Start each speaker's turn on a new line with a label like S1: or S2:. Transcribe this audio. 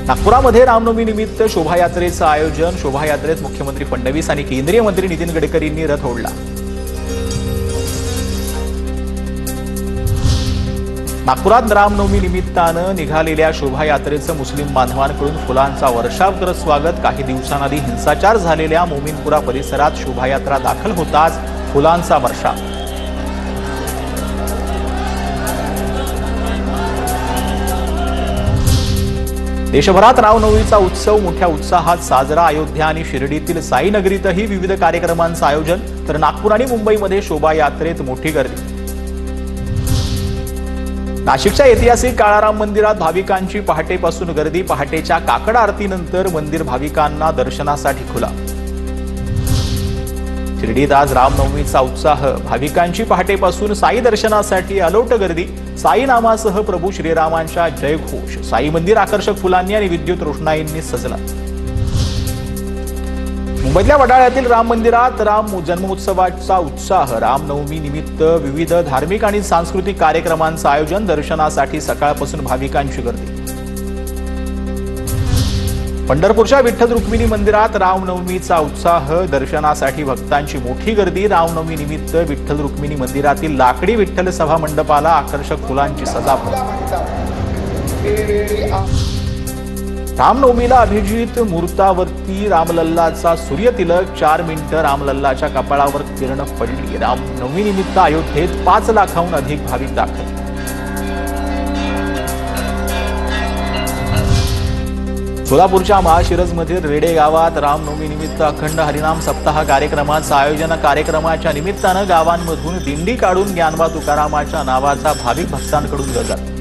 S1: नागपुरामध्ये रामनवमी निमित्त शोभायात्रेचं आयोजन। शोभायात्रेत मुख्यमंत्री फडणवीस आणि केंद्रीय मंत्री नितीन गडकरींनी रथ ओढला। नागपुरात रामनवमी निमित्तानं निघालेल्या शोभायात्रेचं मुस्लिम बांधवांकडून फुलांचा वर्षाव करत स्वागत। काही दिवसांआधी हिंसाचार झालेल्या मोमीनपुरा परिसरात शोभायात्रा दाखल होताच फुलांचा वर्षाव। देशभरात रामनवमीचा उत्सव मोठ्या उत्साहात साजरा। अयोध्या आणि शिर्डीतील साईनगरीतही विविध कार्यक्रमांचं आयोजन, तर नागपूर आणि मुंबईमध्ये शोभायात्रेत मोठी गर्दी। नाशिकच्या ऐतिहासिक काळाराम मंदिरात भाविकांची पहाटेपासून गर्दी। पहाटेच्या काकड आरतीनंतर मंदिर भाविकांना दर्शनासाठी खुला। शिर्डीत आज रामनवमीचा उत्साह, भाविकांची पहाटेपासून साई दर्शनासाठी अलोट गर्दी। साई नामासह प्रभू श्रीरामांच्या जयघोष। साई मंदिर आकर्षक फुलांनी आणि विद्युत रोषणाईंनी सजलं। मुंबईतल्या वडाळ्यातील राम मंदिरात राम जन्मोत्सवाचा उत्साह। रामनवमी निमित्त विविध धार्मिक आणि सांस्कृतिक कार्यक्रमांचं आयोजन। दर्शनासाठी सकाळपासून भाविकांची गर्दी। पंढरपूरच्या विठ्ठल रुक्मिणी मंदिरात रामनवमीचा उत्साह, दर्शनासाठी भक्तांची मोठी गर्दी। रामनवमी निमित्त विठ्ठल रुक्मिणी मंदिरातील लाकडी विठ्ठल सभा मंडपाला आकर्षक फुलांची सजावट। रामनवमीला अभिजित मुहूर्तावरती रामलल्लाचा सूर्यतिलक। 4 मिनिटं रामलल्लाच्या कपाळावर किरण पडली। रामनवमी निमित्त अयोध्येत 5 लाखाहून अधिक भाविक दाखल। सोलापूरच्या महाशिरजमधील रेडे गावात रामनवमी निमित्त अखंड हरिनाम सप्ताह कार्यक्रमाचं आयोजन। कार्यक्रमाच्या निमित्तानं गावांमधून दिंडी काढून ज्ञानोबा तुकारामाच्या नावाचा भाविक भक्तांकडून गजर।